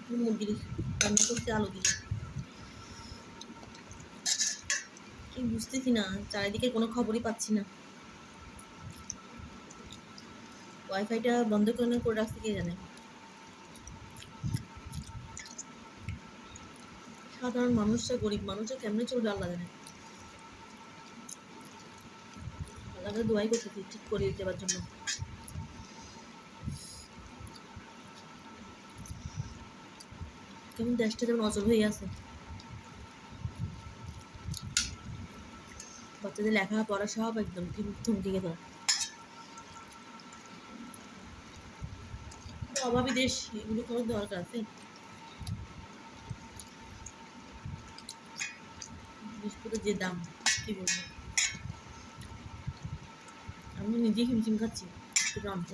মুরগির রান্না করতে আলু দিয়ে। কি বুঝতেছি না, চারিদিকে কোনো খবরই পাচ্ছি না। ওয়াইফাইটা বন্ধ করে রাখতে কে জানে। সাধারণ মানুষরা, গরিব মানুষরা কেমনে চলবে আল্লাহ জানে। আল্লাহকে দোয়াই করতেছি ঠিক করে দেওয়ার জন্য। কেমন দেশটা যেমন অচল হয়ে আছে। বাচ্চাদের লেখাপড়া সব একদম থমকে গেল। অভাবী দেশ, এগুলো করার দরকার আছে? জিনিসপত্রের যে দাম, কি বলবো, আমি নিজে হিমশিম খাচ্ছি।